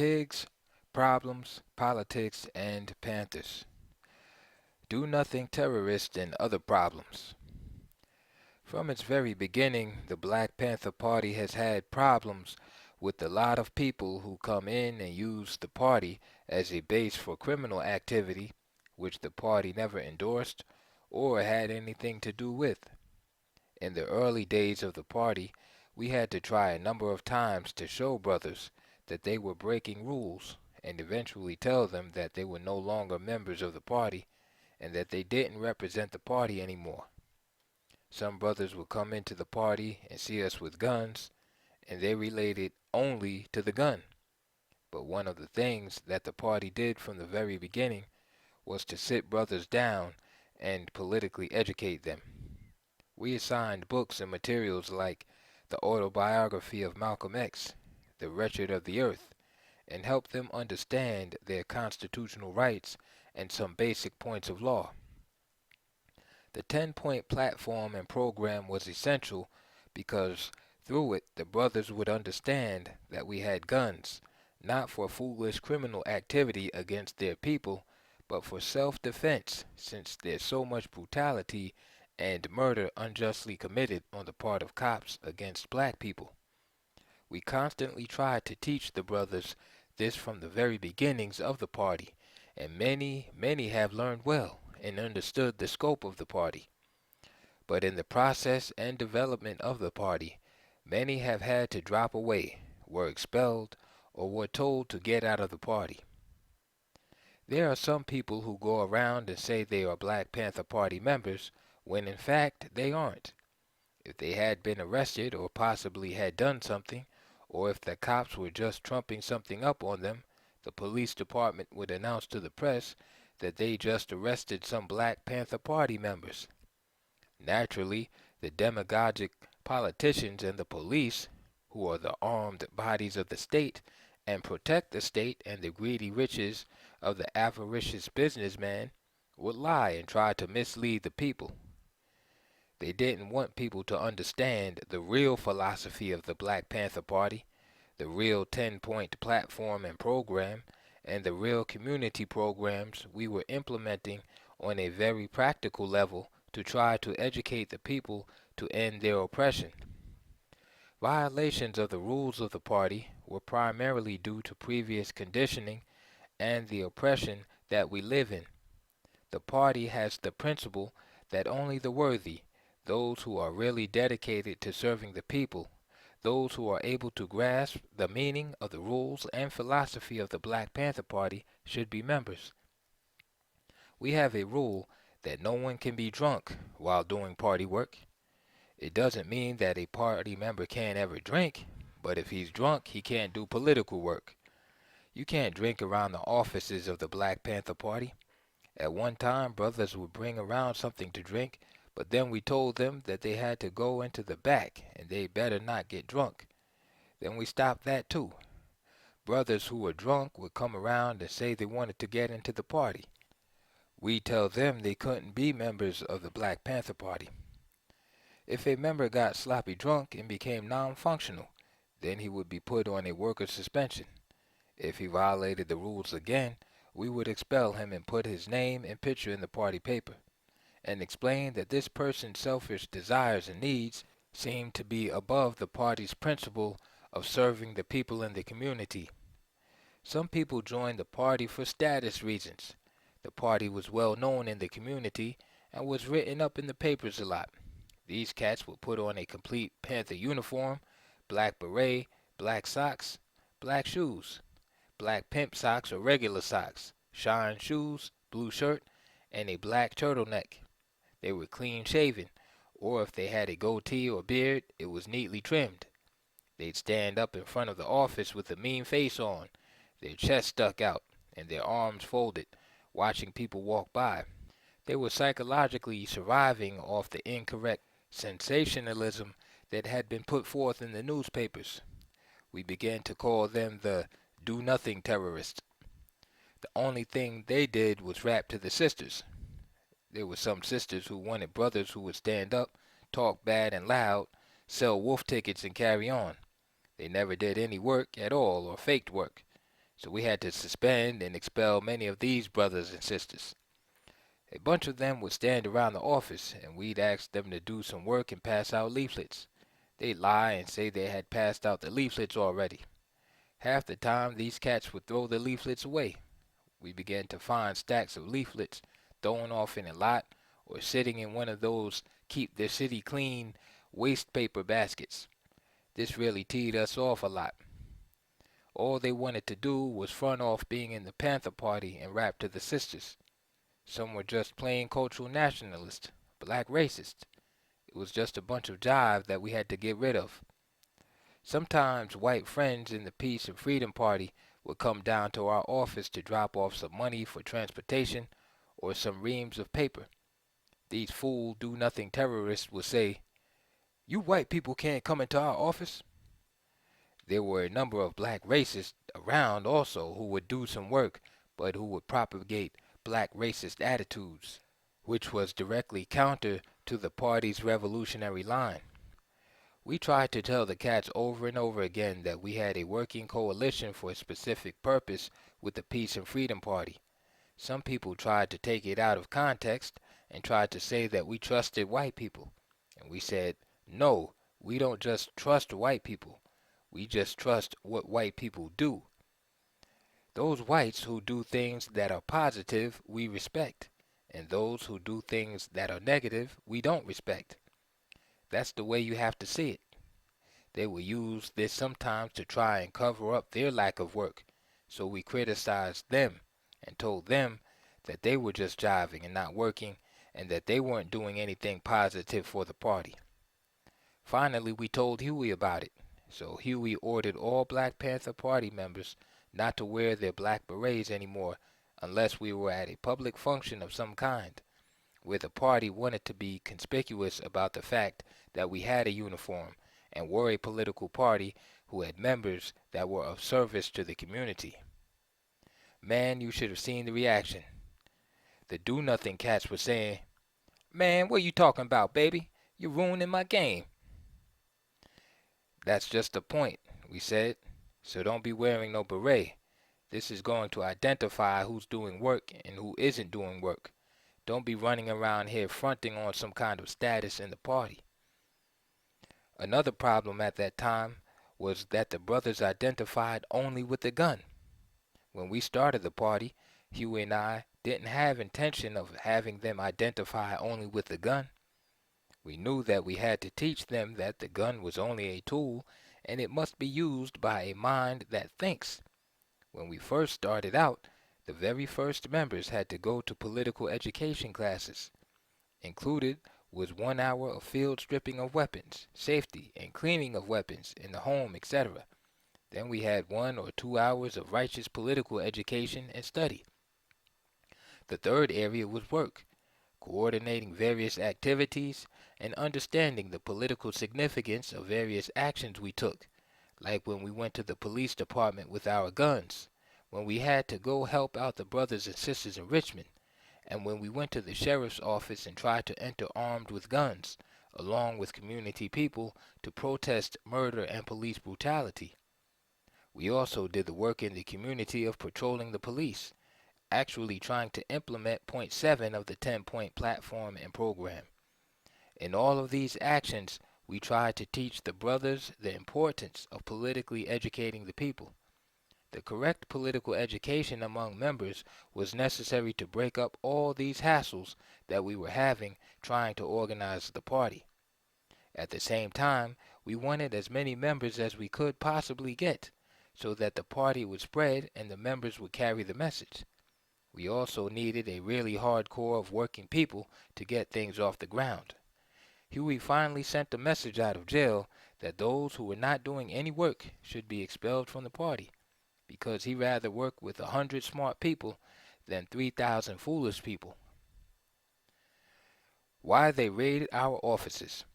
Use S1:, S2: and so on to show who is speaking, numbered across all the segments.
S1: Pigs, Problems, Politics, and Panthers. Do nothing terrorists and other problems. From its very beginning, the Black Panther Party has had problems with a lot of people who come in and use the party as a base for criminal activity, which the party never endorsed or had anything to do with. In the early days of the party, we had to try a number of times to show brothers that they were breaking rules and eventually tell them that they were no longer members of the party and that they didn't represent the party anymore. Some brothers would come into the party and see us with guns, and they related only to the gun. But one of the things that the party did from the very beginning was to sit brothers down and politically educate them. We assigned books and materials like the autobiography of Malcolm X, The Wretched of the Earth, and helped them understand their constitutional rights and some basic points of law. The 10-point platform and program was essential because through it the brothers would understand that we had guns, not for foolish criminal activity against their people, but for self-defense, since there's so much brutality and murder unjustly committed on the part of cops against black people. We constantly tried to teach the brothers this from the very beginnings of the party, and many have learned well and understood the scope of the party. But in the process and development of the party, many have had to drop away, were expelled, or were told to get out of the party. There are some people who go around and say they are Black Panther Party members when in fact they aren't. If they had been arrested or possibly had done something, or if the cops were just trumping something up on them, the police department would announce to the press that they just arrested some Black Panther Party members. Naturally, the demagogic politicians and the police, who are the armed bodies of the state and protect the state and the greedy riches of the avaricious businessman, would lie and try to mislead the people. They didn't want people to understand the real philosophy of the Black Panther Party, the real 10-point platform and program, and the real community programs we were implementing on a very practical level to try to educate the people to end their oppression. Violations of the rules of the party were primarily due to previous conditioning and the oppression that we live in. The party has the principle that only the worthy, those who are really dedicated to serving the people, those who are able to grasp the meaning of the rules and philosophy of the Black Panther Party, should be members. We have a rule that no one can be drunk while doing party work. It doesn't mean that a party member can't ever drink, but if he's drunk, he can't do political work. You can't drink around the offices of the Black Panther Party. At one time, brothers would bring around something to drink, but then we told them that they had to go into the back and they better not get drunk. Then we stopped that too. Brothers who were drunk would come around and say they wanted to get into the party. We tell them they couldn't be members of the Black Panther Party. If a member got sloppy drunk and became non-functional, then he would be put on a worker suspension. If he violated the rules again, we would expel him and put his name and picture in the party paper, and explain that this person's selfish desires and needs seemed to be above the party's principle of serving the people in the community. Some people joined the party for status reasons. The party was well known in the community and was written up in the papers a lot. These cats would put on a complete Panther uniform, black beret, black socks, black shoes, black pimp socks or regular socks, shine shoes, blue shirt, and a black turtleneck. They were clean shaven, or if they had a goatee or beard, it was neatly trimmed. They'd stand up in front of the office with a mean face on, their chest stuck out, and their arms folded, watching people walk by. They were psychologically surviving off the incorrect sensationalism that had been put forth in the newspapers. We began to call them the do-nothing terrorists. The only thing they did was rap to the sisters. There were some sisters who wanted brothers who would stand up, talk bad and loud, sell wolf tickets and carry on. They never did any work at all or faked work. So we had to suspend and expel many of these brothers and sisters. A bunch of them would stand around the office and we'd ask them to do some work and pass out leaflets. They'd lie and say they had passed out the leaflets already. Half the time these cats would throw the leaflets away. We began to find stacks of leaflets thrown off in a lot or sitting in one of those keep the city clean waste paper baskets. This really teed us off a lot. All they wanted to do was front off being in the Panther Party and rap to the sisters. Some were just plain cultural nationalists, black racists. It was just a bunch of jive that we had to get rid of. Sometimes white friends in the Peace and Freedom Party would come down to our office to drop off some money for transportation or some reams of paper. These fool do-nothing terrorists would say, "You white people can't come into our office." There were a number of black racists around also who would do some work, but who would propagate black racist attitudes, which was directly counter to the party's revolutionary line. We tried to tell the cats over and over again that we had a working coalition for a specific purpose with the Peace and Freedom Party. Some people tried to take it out of context and tried to say that we trusted white people. And we said, no, we don't just trust white people. We just trust what white people do. Those whites who do things that are positive, we respect. And those who do things that are negative, we don't respect. That's the way you have to see it. They will use this sometimes to try and cover up their lack of work. So we criticized them and told them that they were just jiving and not working and that they weren't doing anything positive for the party. Finally, we told Huey about it. So Huey ordered all Black Panther Party members not to wear their black berets anymore unless we were at a public function of some kind, where the party wanted to be conspicuous about the fact that we had a uniform and were a political party who had members that were of service to the community. Man, you should have seen the reaction. The do-nothing cats were saying, "Man, what you talking about, baby? You're ruining my game." "That's just the point," we said. "So don't be wearing no beret. This is going to identify who's doing work and who isn't doing work. Don't be running around here fronting on some kind of status in the party." Another problem at that time was that the brothers identified only with the gun. When we started the party, Huey and I didn't have intention of having them identify only with the gun. We knew that we had to teach them that the gun was only a tool and it must be used by a mind that thinks. When we first started out, the very first members had to go to political education classes. Included was 1 hour of field stripping of weapons, safety, and cleaning of weapons in the home, etc. Then we had 1 or 2 hours of righteous political education and study. The third area was work, coordinating various activities and understanding the political significance of various actions we took, like when we went to the police department with our guns, when we had to go help out the brothers and sisters in Richmond, and when we went to the sheriff's office and tried to enter armed with guns, along with community people, to protest murder and police brutality. We also did the work in the community of patrolling the police, actually trying to implement point 7 of the 10-point platform and program. In all of these actions, we tried to teach the brothers the importance of politically educating the people. The correct political education among members was necessary to break up all these hassles that we were having trying to organize the party. At the same time, we wanted as many members as we could possibly get, so that the party would spread and the members would carry the message. We also needed a really hard core of working people to get things off the ground. Huey finally sent a message out of jail that those who were not doing any work should be expelled from the party, because he rather work with 100 smart people than 3,000 foolish people. Why they raided our offices.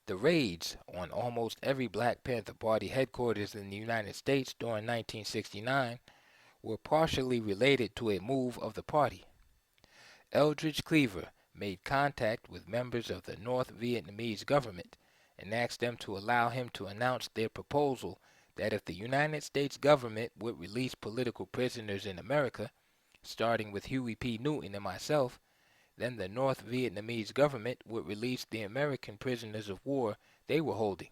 S1: The raids on almost every Black Panther Party headquarters in the United States during 1969 were partially related to a move of the party. Eldridge Cleaver made contact with members of the North Vietnamese government and asked them to allow him to announce their proposal that if the United States government would release political prisoners in America, starting with Huey P. Newton and myself, then the North Vietnamese government would release the American prisoners of war they were holding.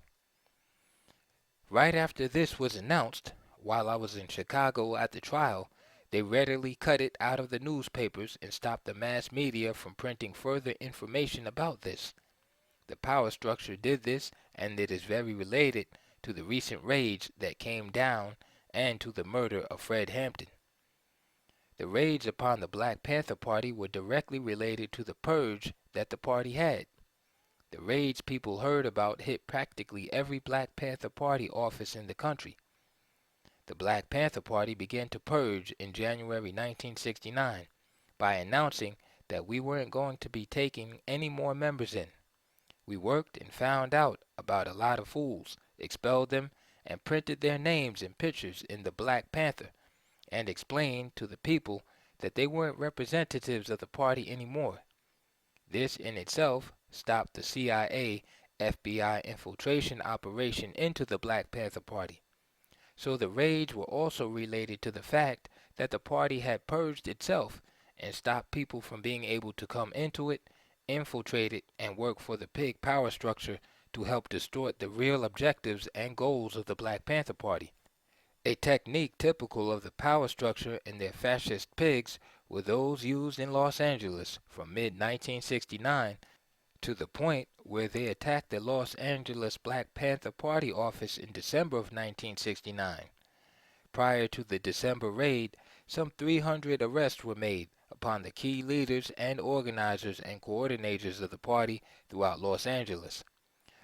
S1: Right after this was announced, while I was in Chicago at the trial, they readily cut it out of the newspapers and stopped the mass media from printing further information about this. The power structure did this, and it is very related to the recent raids that came down and to the murder of Fred Hampton. The raids upon the Black Panther Party were directly related to the purge that the party had. The raids people heard about hit practically every Black Panther Party office in the country. The Black Panther Party began to purge in January 1969 by announcing that we weren't going to be taking any more members in. We worked and found out about a lot of fools, expelled them, and printed their names and pictures in the Black Panther, and explained to the people that they weren't representatives of the party anymore. This in itself stopped the CIA FBI infiltration operation into the Black Panther Party. So the raids were also related to the fact that the party had purged itself and stopped people from being able to come into it, infiltrate it, and work for the pig power structure to help distort the real objectives and goals of the Black Panther Party. A technique typical of the power structure and their fascist pigs were those used in Los Angeles from mid-1969 to the point where they attacked the Los Angeles Black Panther Party office in December of 1969. Prior to the December raid, some 300 arrests were made upon the key leaders and organizers and coordinators of the party throughout Los Angeles.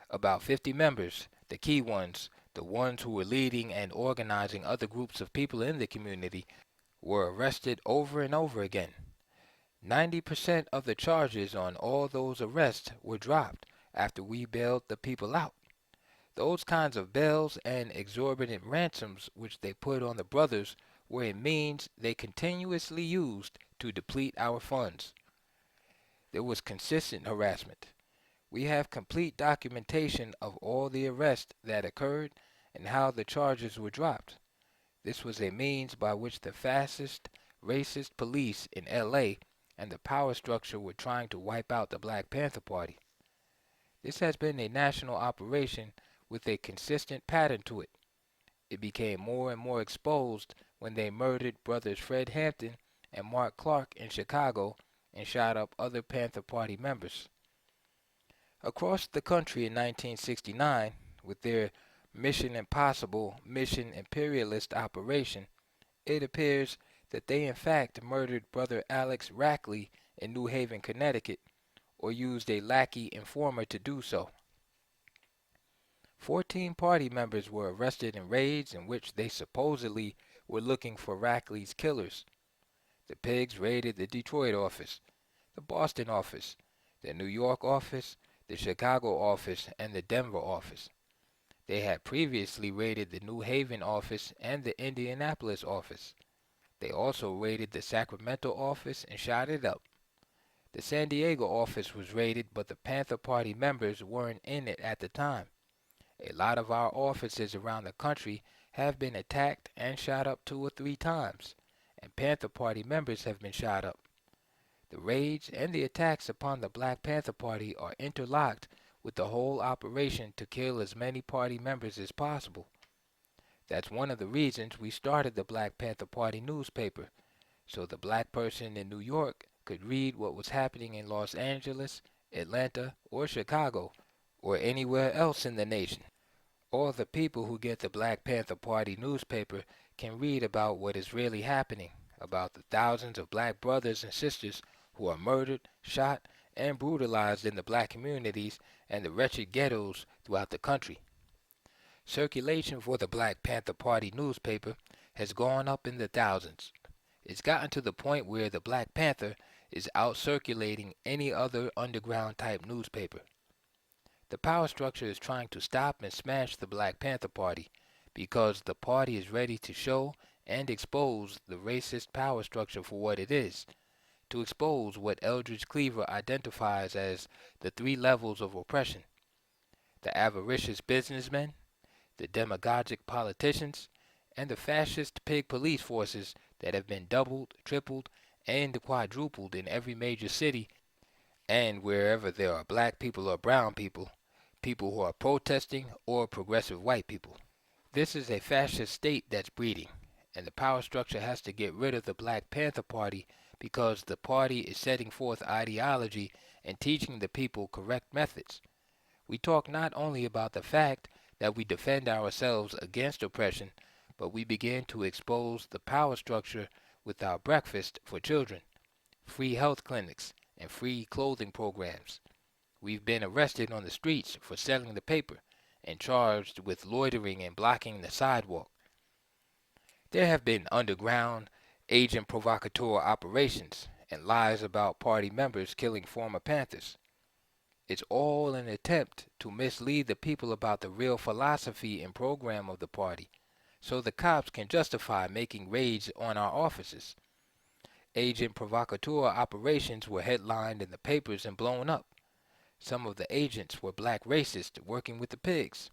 S1: About 50 members, the key ones, the ones who were leading and organizing other groups of people in the community, were arrested over and over again. 90% of the charges on all those arrests were dropped after we bailed the people out. Those kinds of bails and exorbitant ransoms which they put on the brothers were a means they continuously used to deplete our funds. There was consistent harassment. We have complete documentation of all the arrests that occurred and how the charges were dropped. This was a means by which the fascist, racist police in LA and the power structure were trying to wipe out the Black Panther Party. This has been a national operation with a consistent pattern to it. It became more and more exposed when they murdered brothers Fred Hampton and Mark Clark in Chicago and shot up other Panther Party members. Across the country in 1969, with their Mission Impossible, Mission Imperialist operation, it appears that they in fact murdered brother Alex Rackley in New Haven, Connecticut, or used a lackey informer to do so. 14 party members were arrested in raids in which they supposedly were looking for Rackley's killers. The pigs raided the Detroit office, the Boston office, the New York office, the Chicago office, and the Denver office. They had previously raided the New Haven office and the Indianapolis office. They also raided the Sacramento office and shot it up. The San Diego office was raided, but the Panther Party members weren't in it at the time. A lot of our offices around the country have been attacked and shot up 2 or 3 times, and Panther Party members have been shot up. The raids and the attacks upon the Black Panther Party are interlocked with the whole operation to kill as many party members as possible. That's one of the reasons we started the Black Panther Party newspaper, so the black person in New York could read what was happening in Los Angeles, Atlanta, or Chicago, or anywhere else in the nation. All the people who get the Black Panther Party newspaper can read about what is really happening, about the thousands of black brothers and sisters who are murdered, shot, and brutalized in the black communities and the wretched ghettos throughout the country. Circulation for the Black Panther Party newspaper has gone up in the thousands. It's gotten to the point where the Black Panther is out-circulating any other underground type newspaper. The power structure is trying to stop and smash the Black Panther Party because the party is ready to show and expose the racist power structure for what it is, to expose what Eldridge Cleaver identifies as the 3 levels of oppression: the avaricious businessman, the demagogic politicians, and the fascist pig police forces that have been doubled, tripled, and quadrupled in every major city and wherever there are black people or brown people, people who are protesting, or progressive white people. This is a fascist state that's breeding, and the power structure has to get rid of the Black Panther Party because the party is setting forth ideology and teaching the people correct methods. We talk not only about the fact that we defend ourselves against oppression, but we begin to expose the power structure with our breakfast for children, free health clinics, and free clothing programs. We've been arrested on the streets for selling the paper and charged with loitering and blocking the sidewalk. There have been underground, agent provocateur operations and lies about party members killing former Panthers. It's all an attempt to mislead the people about the real philosophy and program of the party, so the cops can justify making raids on our offices. Agent provocateur operations were headlined in the papers and blown up. Some of the agents were black racists working with the pigs.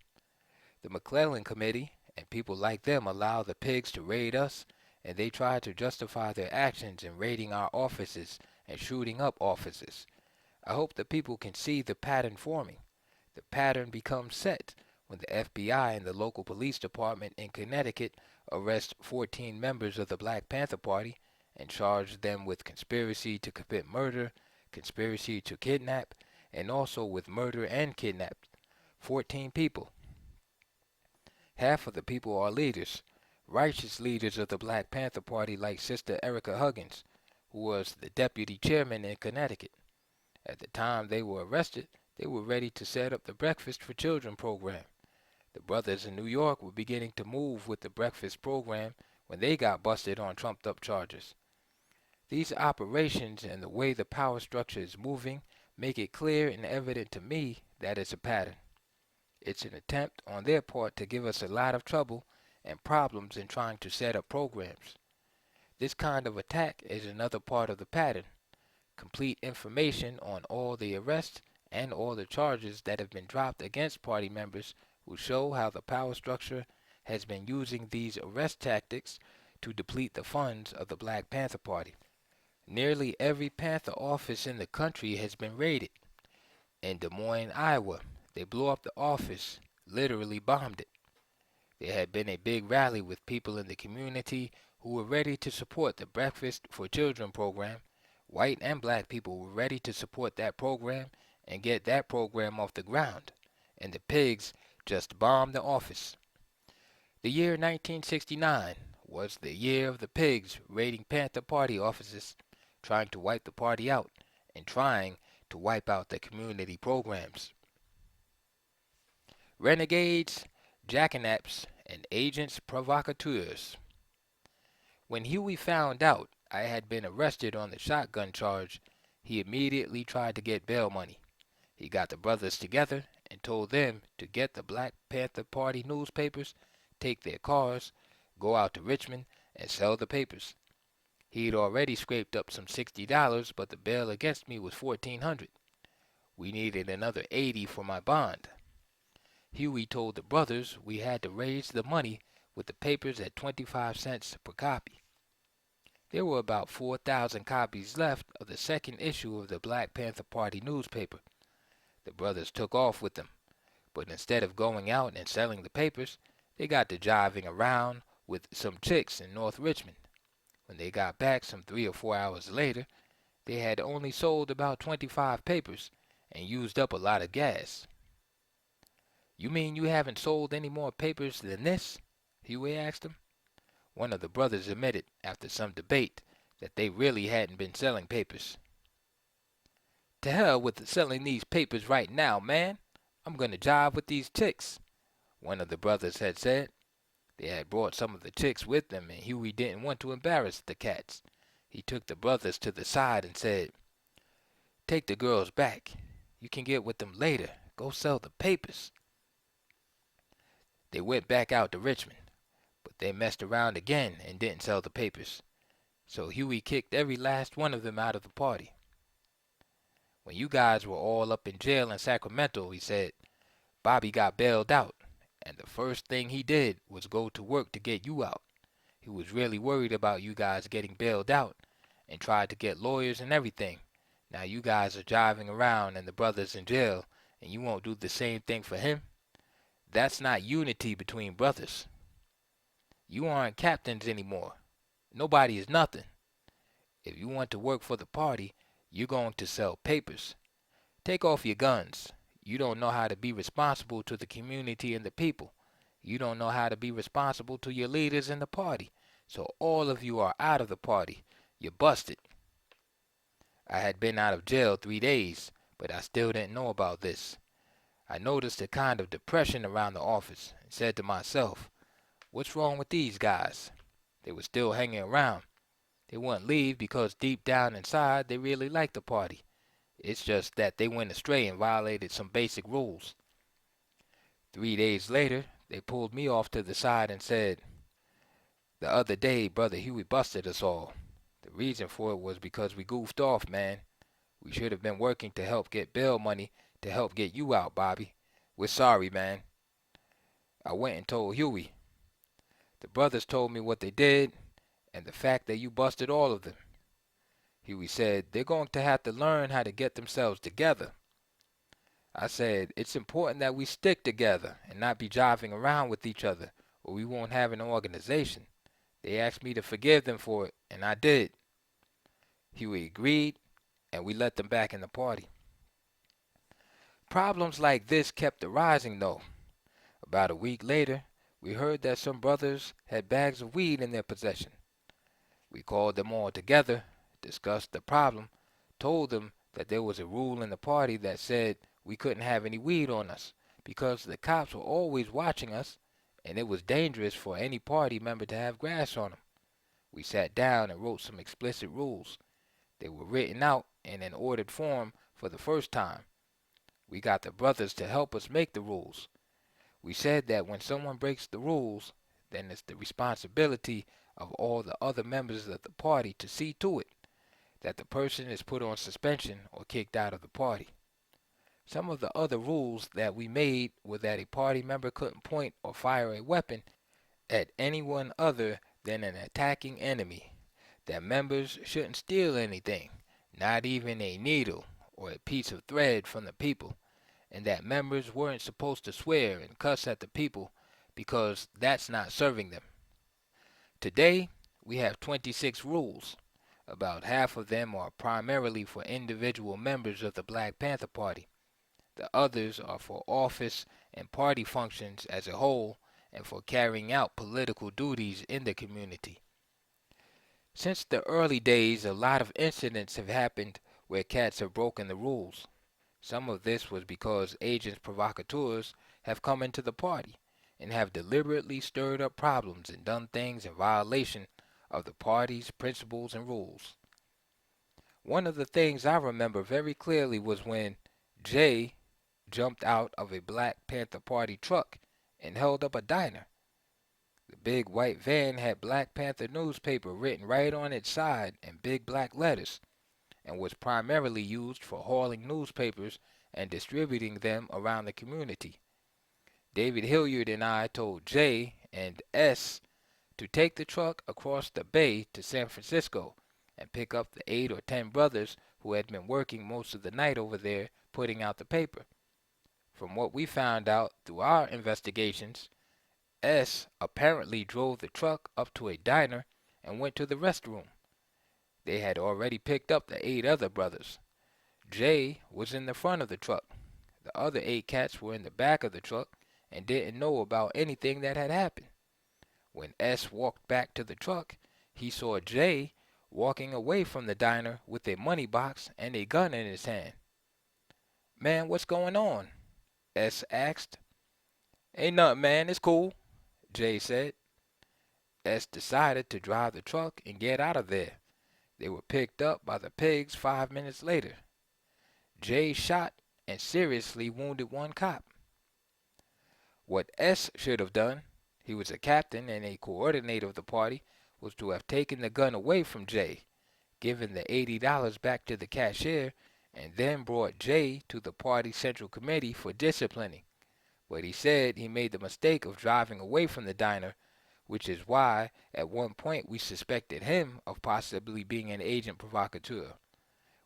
S1: The McClellan Committee and people like them allow the pigs to raid us, and they try to justify their actions in raiding our offices and shooting up offices. I hope the people can see the pattern forming. The pattern becomes set when the FBI and the local police department in Connecticut arrest 14 members of the Black Panther Party and charge them with conspiracy to commit murder, conspiracy to kidnap, and also with murder and kidnap. 14 people. Half of the people are leaders, righteous leaders of the Black Panther Party like Sister Erica Huggins, who was the deputy chairman in Connecticut. At the time they were arrested, they were ready to set up the Breakfast for Children program. The brothers in New York were beginning to move with the breakfast program when they got busted on trumped-up charges. These operations and the way the power structure is moving make it clear and evident to me that it's a pattern. It's an attempt on their part to give us a lot of trouble and problems in trying to set up programs. This kind of attack is another part of the pattern. Complete information on all the arrests and all the charges that have been dropped against party members will show how the power structure has been using these arrest tactics to deplete the funds of the Black Panther Party. Nearly every Panther office in the country has been raided. In Des Moines, Iowa, they blew up the office, literally bombed it. There had been a big rally with people in the community who were ready to support the Breakfast for Children program. White and black people were ready to support that program and get that program off the ground, and the pigs just bombed the office. The year 1969 was the year of the pigs raiding Panther Party offices, trying to wipe the party out, and trying to wipe out the community programs. Renegades, jackanapes, and agents provocateurs. When Huey found out I had been arrested on the shotgun charge, he immediately tried to get bail money. He got the brothers together and told them to get the Black Panther Party newspapers, take their cars, go out to Richmond, and sell the papers. He'd already scraped up some $60, but the bail against me was $1,400. We needed another $80 for my bond. Huey told the brothers we had to raise the money with the papers at 25 cents per copy. There were about 4,000 copies left of the second issue of the Black Panther Party newspaper. The brothers took off with them, but instead of going out and selling the papers, they got to jiving around with some chicks in North Richmond. When they got back some 3 or 4 hours later, they had only sold about 25 papers and used up a lot of gas. "You mean you haven't sold any more papers than this?" Huey asked him. One of the brothers admitted, after some debate, that they really hadn't been selling papers. "To hell with selling these papers right now, man. I'm going to jive with these chicks," one of the brothers had said. They had brought some of the chicks with them, and Huey didn't want to embarrass the cats. He took the brothers to the side and said, "Take the girls back. You can get with them later. Go sell the papers." They went back out to Richmond, but they messed around again and didn't sell the papers. So Huey kicked every last one of them out of the party. "When you guys were all up in jail in Sacramento," he said, "Bobby got bailed out, and the first thing he did was go to work to get you out. He was really worried about you guys getting bailed out and tried to get lawyers and everything. Now you guys are driving around and the brother's in jail and you won't do the same thing for him? That's not unity between brothers. You aren't captains anymore. Nobody is nothing. If you want to work for the party, you're going to sell papers. Take off your guns. You don't know how to be responsible to the community and the people. You don't know how to be responsible to your leaders in the party. So all of you are out of the party. You're busted. I had been out of jail 3 days, but I still didn't know about this. I noticed a kind of depression around the office and said to myself, what's wrong with these guys? They were still hanging around. They wouldn't leave because deep down inside they really liked the party. It's just that they went astray and violated some basic rules. 3 days later, they pulled me off to the side and said, the other day, Brother Huey busted us all. The reason for it was because we goofed off, man. We should have been working to help get bail money to help get you out, Bobby. We're sorry, man. I went and told Huey. The brothers told me what they did and the fact that you busted all of them. Huey said they're going to have to learn how to get themselves together. I said it's important that we stick together and not be jiving around with each other or we won't have an organization. They asked me to forgive them for it, and I did. Huey agreed, and we let them back in the party. Problems like this kept arising, though. About a week later, we heard that some brothers had bags of weed in their possession. We called them all together, discussed the problem, told them that there was a rule in the party that said we couldn't have any weed on us because the cops were always watching us and it was dangerous for any party member to have grass on them. We sat down and wrote some explicit rules. They were written out in an ordered form for the first time. We got the brothers to help us make the rules. We said that when someone breaks the rules, then it's the responsibility of all the other members of the party to see to it that the person is put on suspension or kicked out of the party. Some of the other rules that we made were that a party member couldn't point or fire a weapon at anyone other than an attacking enemy, that members shouldn't steal anything, not even a needle or a piece of thread from the people, and that members weren't supposed to swear and cuss at the people because that's not serving them. Today, we have 26 rules. About half of them are primarily for individual members of the Black Panther Party. The others are for office and party functions as a whole and for carrying out political duties in the community. Since the early days, a lot of incidents have happened where cats have broken the rules. Some of this was because agents provocateurs have come into the party and have deliberately stirred up problems and done things in violation of the party's principles and rules. One of the things I remember very clearly was when Jay jumped out of a Black Panther Party truck and held up a diner. The big white van had Black Panther newspaper written right on its side in big black letters and was primarily used for hauling newspapers and distributing them around the community. David Hilliard and I told Jay and S to take the truck across the bay to San Francisco and pick up the 8 or 10 brothers who had been working most of the night over there putting out the paper. From what we found out through our investigations, S apparently drove the truck up to a diner and went to the restroom. They had already picked up the 8 other brothers. Jay was in the front of the truck. The other 8 cats were in the back of the truck and didn't know about anything that had happened. When S walked back to the truck, he saw Jay walking away from the diner with a money box and a gun in his hand. "Man, what's going on?" S asked. "Ain't nothing, man. It's cool," Jay said. S decided to drive the truck and get out of there. They were picked up by the pigs 5 minutes later. Jay shot and seriously wounded 1 cop. What S should have done, he was a captain and a coordinator of the party, was to have taken the gun away from Jay, given the $80 back to the cashier, and then brought Jay to the party central committee for disciplining. But he said he made the mistake of driving away from the diner, which is why at one point we suspected him of possibly being an agent provocateur.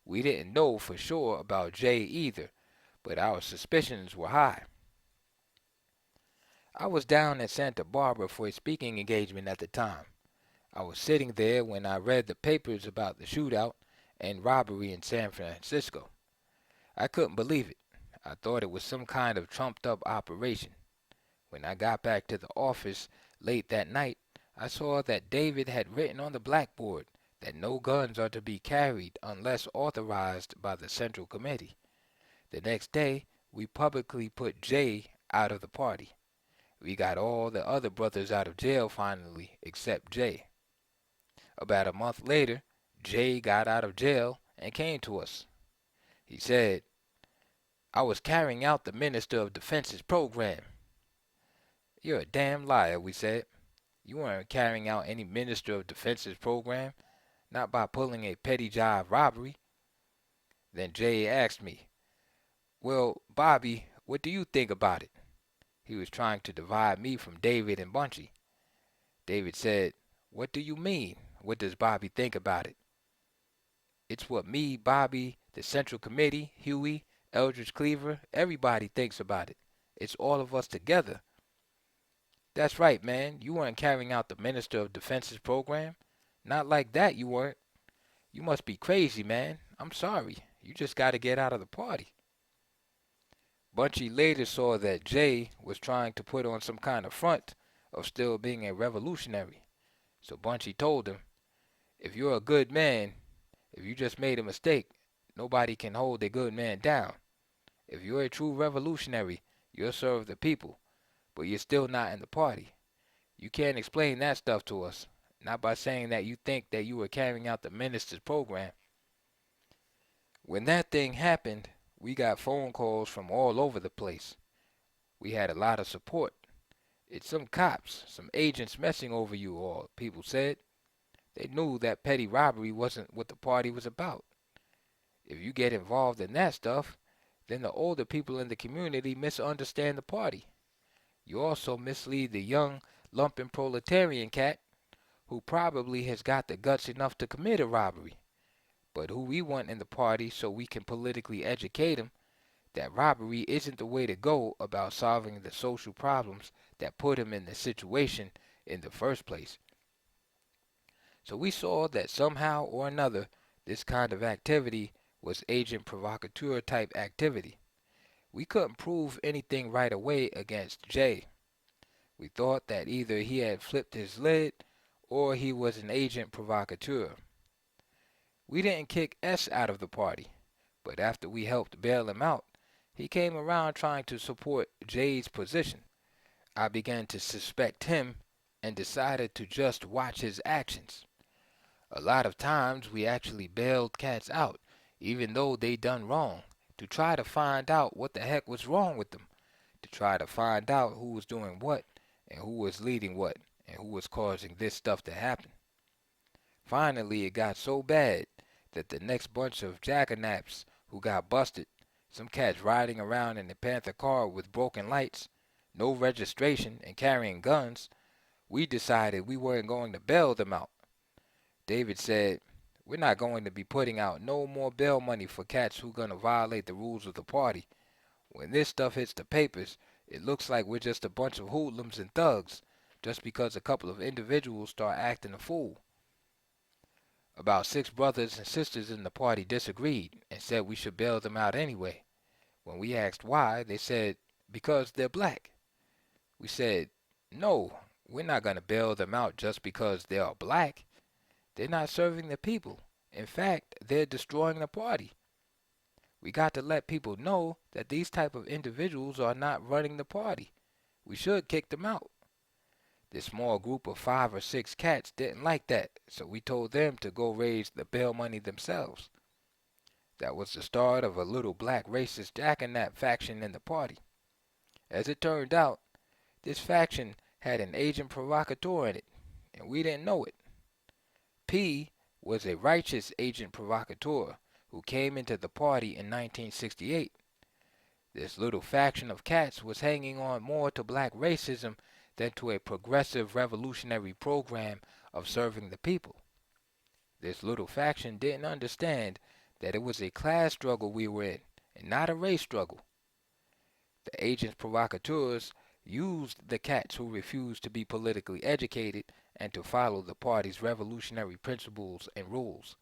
S1: We didn't know for sure about Jay either, but our suspicions were high. I was down at Santa Barbara for a speaking engagement at the time. I was sitting there when I read the papers about the shootout and robbery in San Francisco. I couldn't believe it. I thought it was some kind of trumped up operation. When I got back to the office late that night, I saw that David had written on the blackboard that no guns are to be carried unless authorized by the Central Committee. The next day, we publicly put Jay out of the party. We got all the other brothers out of jail finally, except Jay. About a month later, Jay got out of jail and came to us. He said, "I was carrying out the Minister of Defense's program." "You're a damn liar," we said. "You weren't carrying out any Minister of Defense's program, not by pulling a petty jive robbery." Then Jay asked me, "Well, Bobby, what do you think about it?" He was trying to divide me from David and Bunchy. David said, "What do you mean? What does Bobby think about it?" "It's what me, Bobby, the Central Committee, Huey, Eldridge Cleaver, everybody thinks about it. It's all of us together." "That's right, man. You weren't carrying out the Minister of Defense's program. Not like that, you weren't. You must be crazy, man. I'm sorry. You just got to get out of the party." Bunchy later saw that Jay was trying to put on some kind of front of still being a revolutionary. So Bunchy told him, "If you're a good man, if you just made a mistake, nobody can hold a good man down. If you're a true revolutionary, you'll serve the people, but you're still not in the party. You can't explain that stuff to us, not by saying that you think that you were carrying out the minister's program." When that thing happened, we got phone calls from all over the place. We had a lot of support. "It's some cops, some agents messing over you all," people said. They knew that petty robbery wasn't what the party was about. If you get involved in that stuff, then the older people in the community misunderstand the party. You also mislead the young, lumping proletarian cat who probably has got the guts enough to commit a robbery, but who we want in the party so we can politically educate him that robbery isn't the way to go about solving the social problems that put him in the situation in the first place. So we saw that somehow or another this kind of activity was agent provocateur type activity. We couldn't prove anything right away against Jay. We thought that either he had flipped his lid or he was an agent provocateur. We didn't kick S out of the party, but after we helped bail him out, he came around trying to support Jay's position. I began to suspect him and decided to just watch his actions. A lot of times we actually bailed cats out, even though they done wrong, to try to find out what the heck was wrong with them, to try to find out who was doing what, and who was leading what, and who was causing this stuff to happen. Finally, it got so bad that the next bunch of jackanapes who got busted, some cats riding around in a Panther car with broken lights, no registration, and carrying guns, we decided we weren't going to bail them out. David said, "We're not going to be putting out no more bail money for cats who gonna violate the rules of the party. When this stuff hits the papers, it looks like we're just a bunch of hoodlums and thugs, just because a couple of individuals start acting a fool." About 6 brothers and sisters in the party disagreed and said we should bail them out anyway. When we asked why, they said, "Because they're black." We said, "No, we're not going to bail them out just because they are black. They're not serving the people. In fact, they're destroying the party. We got to let people know that these type of individuals are not running the party. We should kick them out." This small group of 5 or 6 cats didn't like that, so we told them to go raise the bail money themselves. That was the start of a little black racist jackanap faction in the party. As it turned out, this faction had an agent provocateur in it, and we didn't know it. P was a righteous agent provocateur who came into the party in 1968. This little faction of cats was hanging on more to black racism than to a progressive revolutionary program of serving the people. This little faction didn't understand that it was a class struggle we were in, and not a race struggle. The agents provocateurs used the cats who refused to be politically educated and to follow the party's revolutionary principles and rules.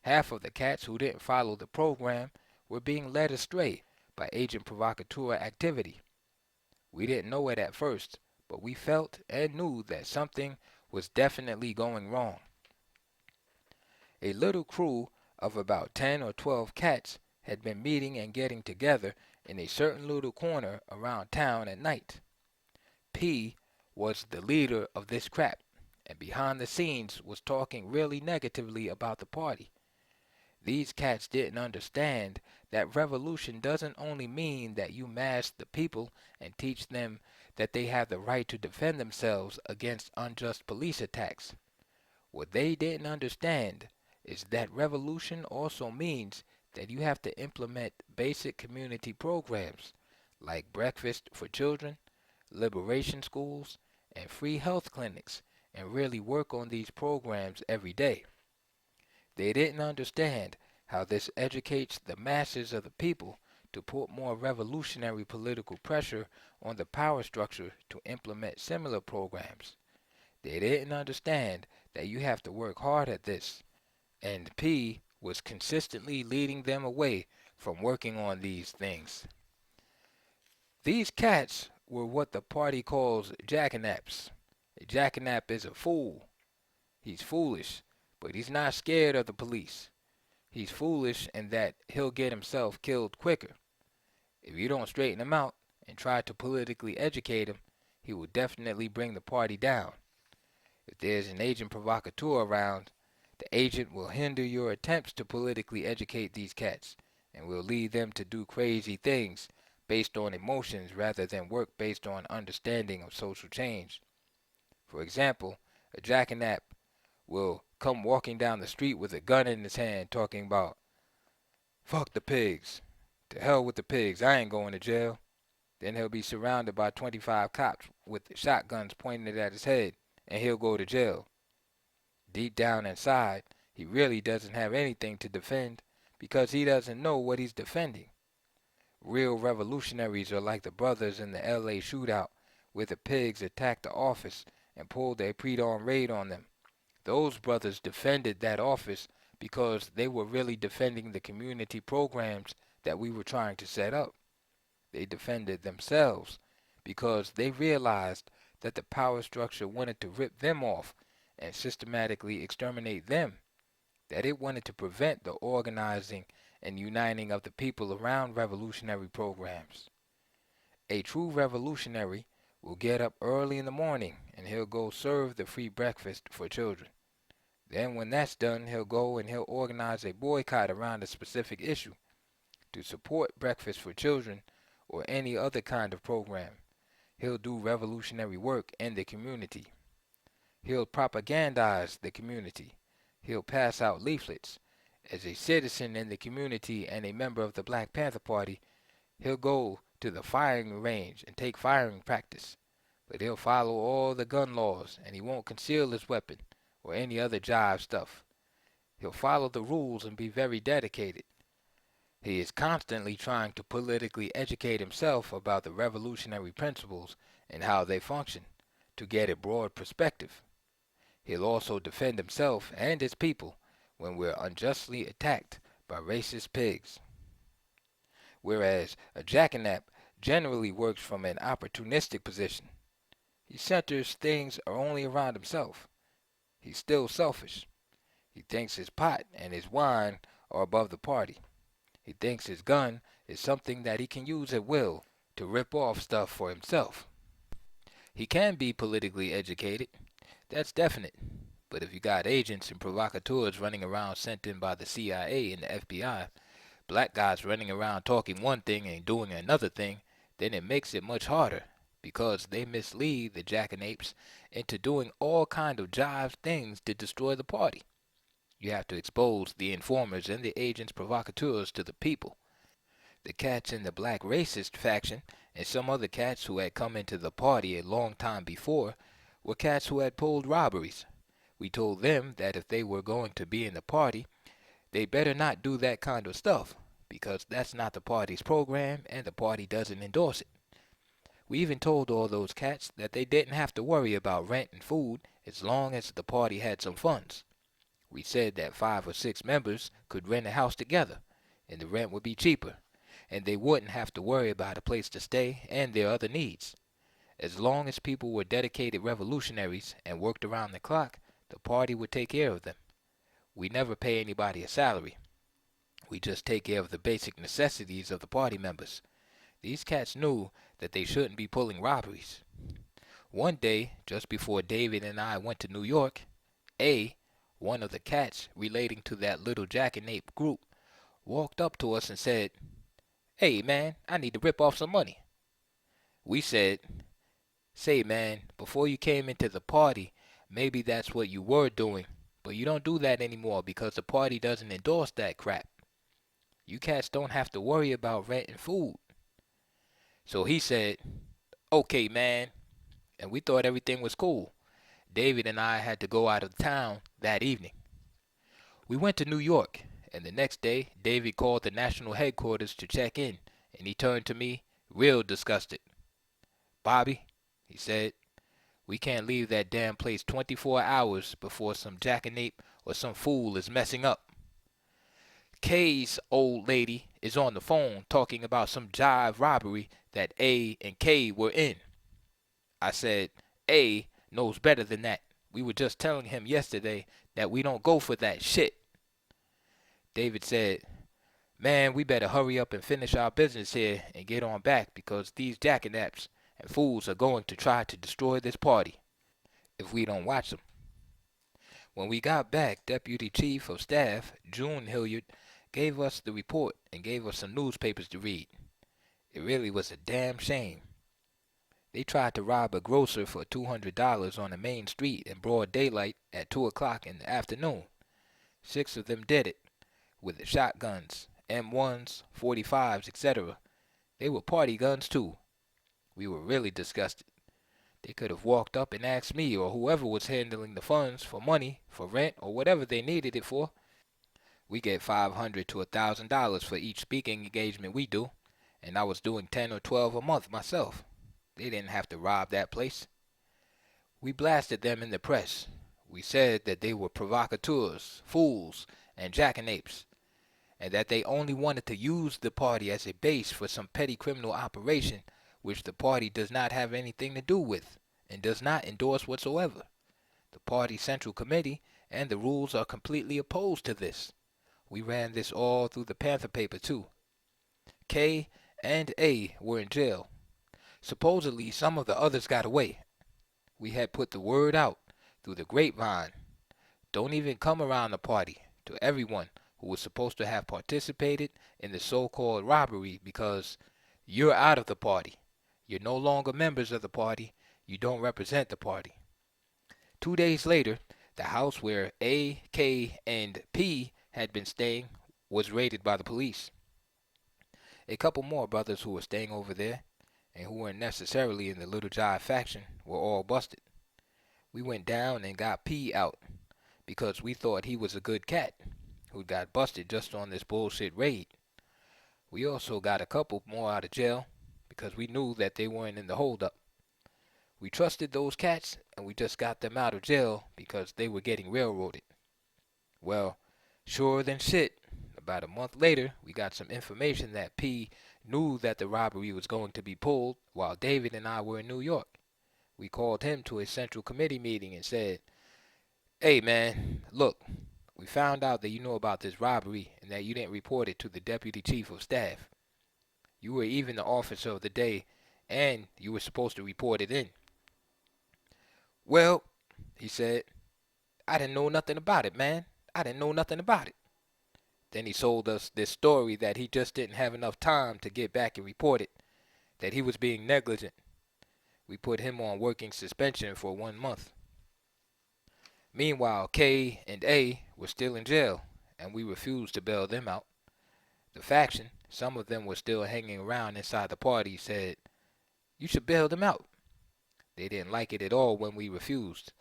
S1: Half of the cats who didn't follow the program were being led astray by agent provocateur activity. We didn't know it at first, but we felt and knew that something was definitely going wrong. A little crew of about 10 or 12 cats had been meeting and getting together in a certain little corner around town at night. P was the leader of this crap, and behind the scenes was talking really negatively about the party. These cats didn't understand that revolution doesn't only mean that you mass the people and teach them that they have the right to defend themselves against unjust police attacks. What they didn't understand is that revolution also means that you have to implement basic community programs like breakfast for children, liberation schools, and free health clinics, and really work on these programs every day. They didn't understand how this educates the masses of the people to put more revolutionary political pressure on the power structure to implement similar programs. They didn't understand that you have to work hard at this, and P was consistently leading them away from working on these things. These cats were what the party calls jackanapes. A jackanap is a fool. He's foolish, but he's not scared of the police. He's foolish in that he'll get himself killed quicker. If you don't straighten him out and try to politically educate him, he will definitely bring the party down. If there's an agent provocateur around, the agent will hinder your attempts to politically educate these cats and will lead them to do crazy things based on emotions rather than work based on understanding of social change. For example, a jackanap will come walking down the street with a gun in his hand talking about, fuck the pigs. To hell with the pigs, I ain't going to jail. Then he'll be surrounded by 25 cops with shotguns pointed at his head, and he'll go to jail. Deep down inside, he really doesn't have anything to defend because he doesn't know what he's defending. Real revolutionaries are like the brothers in the LA shootout where the pigs attacked the office and pulled a pre-dawn raid on them. Those brothers defended that office because they were really defending the community programs that we were trying to set up. They defended themselves because they realized that the power structure wanted to rip them off and systematically exterminate them, that it wanted to prevent the organizing and uniting of the people around revolutionary programs. A true revolutionary will get up early in the morning and he'll go serve the free breakfast for children. Then when that's done, he'll go and he'll organize a boycott around a specific issue to support breakfast for children or any other kind of program. He'll do revolutionary work in the community. He'll propagandize the community. He'll pass out leaflets. As a citizen in the community and a member of the Black Panther Party, he'll go to the firing range and take firing practice. But he'll follow all the gun laws and he won't conceal his weapon or any other jive stuff. He'll follow the rules and be very dedicated. He is constantly trying to politically educate himself about the revolutionary principles and how they function, to get a broad perspective. He'll also defend himself and his people when we're unjustly attacked by racist pigs. Whereas a jackanap generally works from an opportunistic position. He centers things are only around himself. He's still selfish. He thinks his pot and his wine are above the party. He thinks his gun is something that he can use at will to rip off stuff for himself. He can be politically educated, that's definite. But if you got agents and provocateurs running around sent in by the CIA and the FBI, black guys running around talking one thing and doing another thing, then it makes it much harder because they mislead the jackanapes into doing all kind of jive things to destroy the party. You have to expose the informers and the agents provocateurs to the people. The cats in the black racist faction and some other cats who had come into the party a long time before were cats who had pulled robberies. We told them that if they were going to be in the party, they better not do that kind of stuff, because that's not the party's program and the party doesn't endorse it. We even told all those cats that they didn't have to worry about rent and food as long as the party had some funds. We said that 5 or 6 members could rent a house together, and the rent would be cheaper, and they wouldn't have to worry about a place to stay and their other needs. As long as people were dedicated revolutionaries and worked around the clock, the party would take care of them. We never pay anybody a salary. We just take care of the basic necessities of the party members. These cats knew that they shouldn't be pulling robberies. One day, just before David and I went to New York, one of the cats relating to that little jackanapes group, walked up to us and said, "Hey man, I need to rip off some money." We said, "Say man, before you came into the party, maybe that's what you were doing, but you don't do that anymore because the party doesn't endorse that crap. You cats don't have to worry about rent and food." So he said, "Okay man," and we thought everything was cool. David and I had to go out of town that evening. We went to New York, and the next day David called the national headquarters to check in, and he turned to me, real disgusted. "Bobby," he said, "we can't leave that damn place 24 hours before some jackanape or some fool is messing up. K's old lady is on the phone talking about some jive robbery that A and K were in." I said, "A knows better than that. We were just telling him yesterday that we don't go for that shit." David said, "Man, we better hurry up and finish our business here and get on back because these jackanapes and fools are going to try to destroy this party if we don't watch them." When we got back, Deputy Chief of Staff June Hilliard gave us the report and gave us some newspapers to read. It really was a damn shame. They tried to rob a grocer for $200 on the main street in broad daylight at 2 o'clock in the afternoon. 6 of them did it, with shotguns, M1s, 45s, etc. They were party guns too. We were really disgusted. They could have walked up and asked me or whoever was handling the funds for money, for rent, or whatever they needed it for. We get $500 to $1,000 for each speaking engagement we do, and I was doing 10 or 12 a month myself. They didn't have to rob that place. We blasted them in the press. We said that they were provocateurs, fools, and jackanapes, and that they only wanted to use the party as a base for some petty criminal operation which the party does not have anything to do with and does not endorse whatsoever. The party central committee and the rules are completely opposed to this. We ran this all through the Panther paper too. K and A were in jail. Supposedly some of the others got away. We had put the word out through the grapevine. Don't even come around the party to everyone who was supposed to have participated in the so-called robbery because you're out of the party. You're no longer members of the party. You don't represent the party. 2 days later, the house where A, K, and P had been staying was raided by the police. A couple more brothers who were staying over there and who weren't necessarily in the Little Jive faction were all busted. We went down and got P out because we thought he was a good cat who got busted just on this bullshit raid. We also got a couple more out of jail because we knew that they weren't in the holdup. We trusted those cats and we just got them out of jail because they were getting railroaded. Well, sure than shit, about a month later, we got some information that P knew that the robbery was going to be pulled while David and I were in New York. We called him to a central committee meeting and said, "Hey man, look, we found out that you know about this robbery and that you didn't report it to the Deputy Chief of Staff. You were even the officer of the day and you were supposed to report it in." "Well," he said, "I didn't know nothing about it, man. I didn't know nothing about it." Then he sold us this story that he just didn't have enough time to get back and report it, that he was being negligent. We put him on working suspension for 1 month. Meanwhile, K and A were still in jail, and we refused to bail them out. The faction, some of them were still hanging around inside the party, said, "You should bail them out." They didn't like it at all when we refused.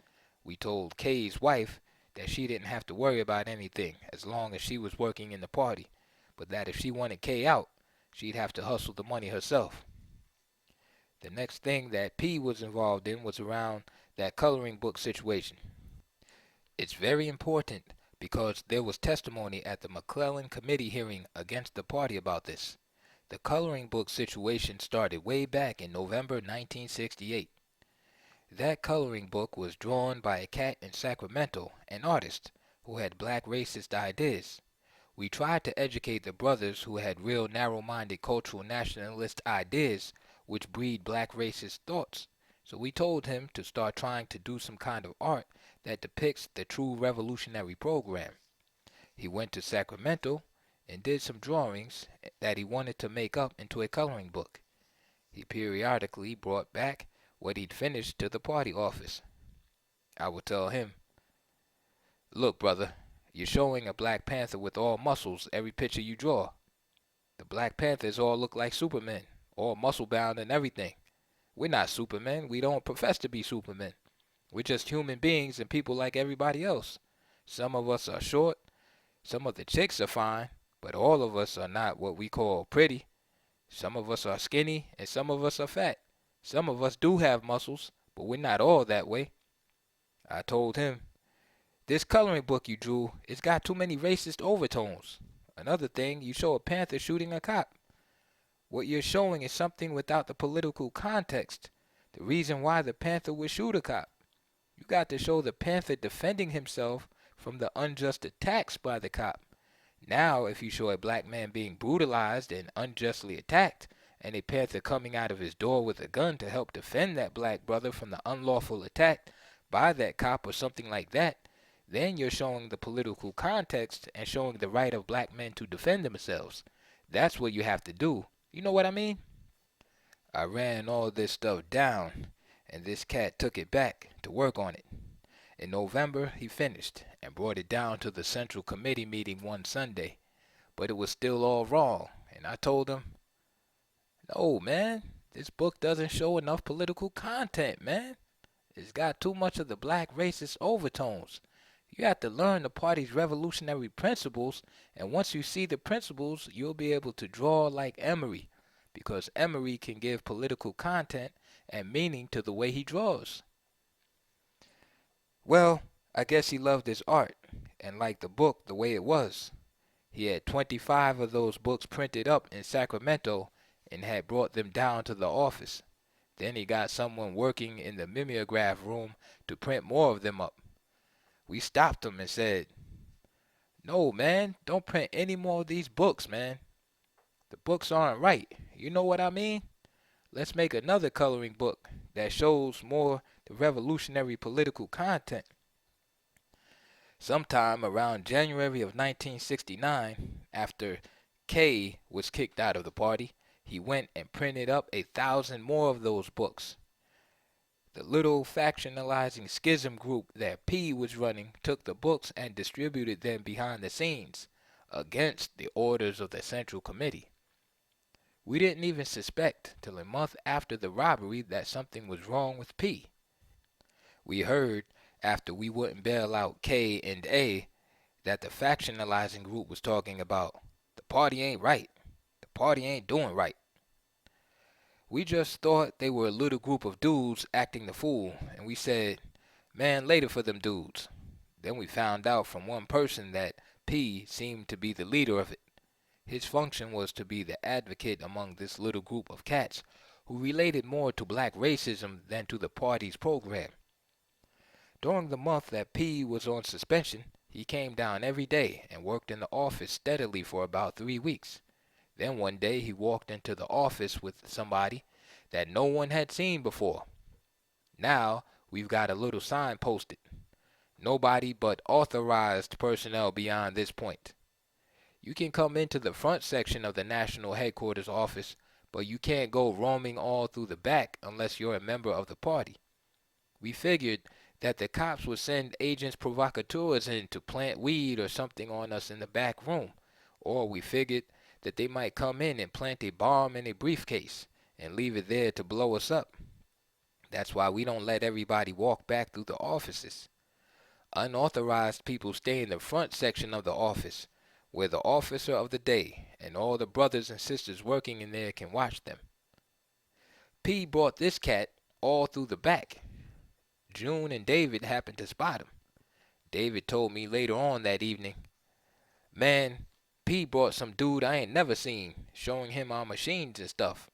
S1: We told Kay's wife that she didn't have to worry about anything as long as she was working in the party, but that if she wanted Kay out, she'd have to hustle the money herself. The next thing that P was involved in was around that coloring book situation. It's very important because there was testimony at the McClellan committee hearing against the party about this. The coloring book situation started way back in November 1968. That coloring book was drawn by a cat in Sacramento, an artist, who had black racist ideas. We tried to educate the brothers who had real narrow-minded cultural nationalist ideas which breed black racist thoughts. So we told him to start trying to do some kind of art that depicts the true revolutionary program. He went to Sacramento and did some drawings that he wanted to make up into a coloring book. He periodically brought back what he'd finished to the party office. I would tell him, "Look, brother, you're showing a Black Panther with all muscles every picture you draw. The Black Panthers all look like Supermen, all muscle bound and everything. We're not Supermen. We don't profess to be Supermen. We're just human beings and people like everybody else. Some of us are short, some of the chicks are fine, but all of us are not what we call pretty. Some of us are skinny and some of us are fat. Some of us do have muscles, but we're not all that way." I told him, "This coloring book you drew, it's got too many racist overtones. Another thing, you show a panther shooting a cop. What you're showing is something without the political context. The reason why the panther would shoot a cop. You got to show the panther defending himself from the unjust attacks by the cop. Now, if you show a black man being brutalized and unjustly attacked, and a panther coming out of his door with a gun to help defend that black brother from the unlawful attack by that cop or something like that, then you're showing the political context and showing the right of black men to defend themselves. That's what you have to do. You know what I mean?" I ran all this stuff down, and this cat took it back to work on it. In November, he finished and brought it down to the Central Committee meeting one Sunday, but it was still all wrong, and I told him, "No, man, this book doesn't show enough political content, man. It's got too much of the black racist overtones. You have to learn the party's revolutionary principles, and once you see the principles, you'll be able to draw like Emery, because Emery can give political content and meaning to the way he draws." Well, I guess he loved his art and liked the book the way it was. He had 25 of those books printed up in Sacramento and had brought them down to the office. Then he got someone working in the mimeograph room to print more of them up. We stopped him and said, "No, man, don't print any more of these books, man. The books aren't right. You know what I mean? Let's make another coloring book that shows more the revolutionary political content." Sometime around January of 1969, after K was kicked out of the party, he went and printed up 1,000 more of those books. The little factionalizing schism group that P was running took the books and distributed them behind the scenes, against the orders of the Central Committee. We didn't even suspect till a month after the robbery that something was wrong with P. We heard, after we wouldn't bail out K and A, that the factionalizing group was talking about, "The party ain't right. The party ain't doing right." We just thought they were a little group of dudes acting the fool, and we said, "Man, later for them dudes." Then we found out from one person that P seemed to be the leader of it. His function was to be the advocate among this little group of cats who related more to black racism than to the party's program. During the month that P was on suspension, he came down every day and worked in the office steadily for about 3 weeks. Then one day he walked into the office with somebody that no one had seen before. Now we've got a little sign posted, "Nobody but authorized personnel beyond this point." You can come into the front section of the national headquarters office, but you can't go roaming all through the back unless you're a member of the party. We figured that the cops would send agents provocateurs in to plant weed or something on us in the back room, or we figured that they might come in and plant a bomb in a briefcase and leave it there to blow us up. That's why we don't let everybody walk back through the offices. Unauthorized people stay in the front section of the office, where the officer of the day and all the brothers and sisters working in there can watch them. P brought this cat all through the back. June and David happened to spot him. David told me later on that evening, "Man, P brought some dude I ain't never seen, showing him our machines and stuff.